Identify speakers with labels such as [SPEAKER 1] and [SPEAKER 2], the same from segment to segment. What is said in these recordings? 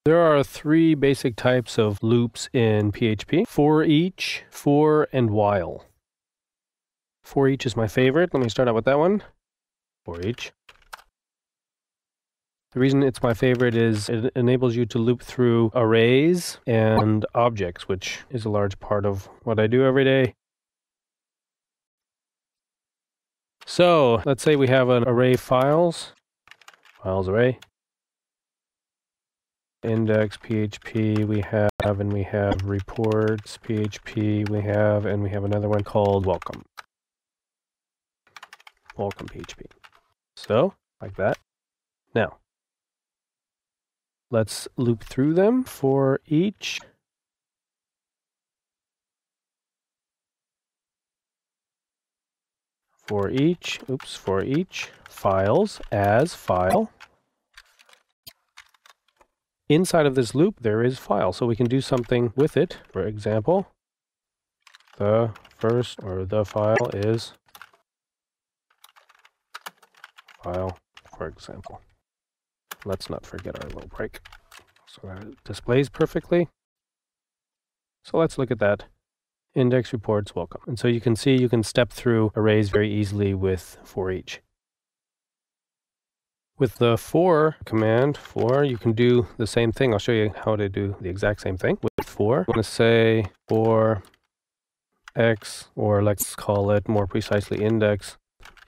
[SPEAKER 1] There are three basic types of loops in PHP: for each, for, and while. For each is my favorite. Let me start out with that one. For each. The reason it's my favorite is it enables you to loop through arrays and objects, which is a large part of what I do every day. So let's say we have an array files array. Index PHP we have, and we have reports PHP we have, and we have another one called welcome PHP. So like that. Now let's loop through them. For each. For each files as file. Inside of this loop, there is file, so we can do something with it. For example, the first, or the file is file, for example. Let's not forget our little break. So that it displays perfectly. So let's look at that. Index reports welcome. And so you can see you can step through arrays very easily with for each. With the for command, you can do the same thing. I'll show you how to do the exact same thing. With for, I'm going to say for x, or let's call it more precisely index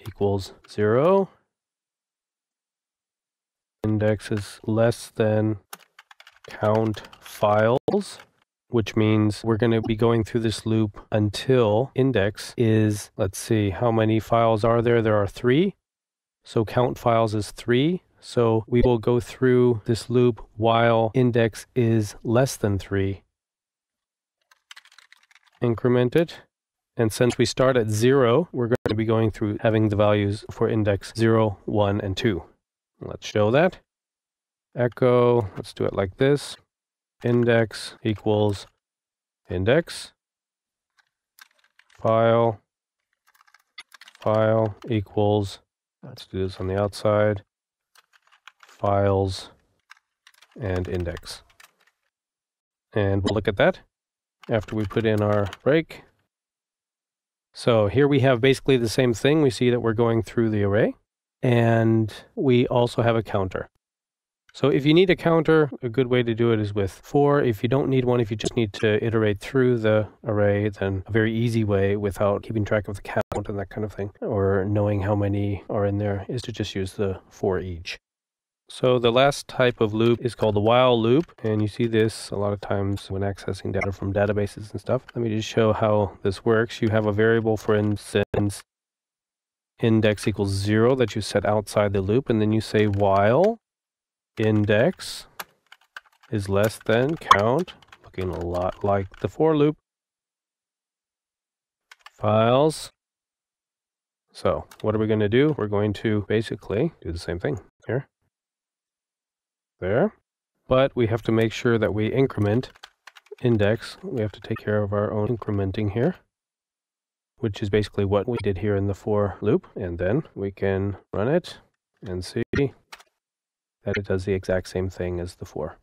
[SPEAKER 1] equals 0. Index is less than count files, which means we're going to be going through this loop until index is, let's see, how many files are there? There are 3. So count files is 3. So we will go through this loop while index is less than 3. Increment it. And since we start at 0, we're going to be going through having the values for index 0, 1, and 2. Let's show that. Echo, let's do it like this. Index equals index. File equals, let's do this on the outside, files and index. And we'll look at that after we put in our break. So here we have basically the same thing. We see that we're going through the array, and we also have a counter. So if you need a counter, a good way to do it is with for. If you don't need one, if you just need to iterate through the array, then a very easy way without keeping track of the count and that kind of thing, or knowing how many are in there, is to just use the for each. So the last type of loop is called the while loop, and you see this a lot of times when accessing data from databases and stuff. Let me just show how this works. You have a variable, for instance, index equals 0 that you set outside the loop, and then you say while index is less than count, looking a lot like the for loop, files. So what are we going to do? We're going to basically do the same thing here, there, but we have to make sure that we increment index. We have to take care of our own incrementing here, which is basically what we did here in the for loop, and then we can run it and see that it does the exact same thing as the for.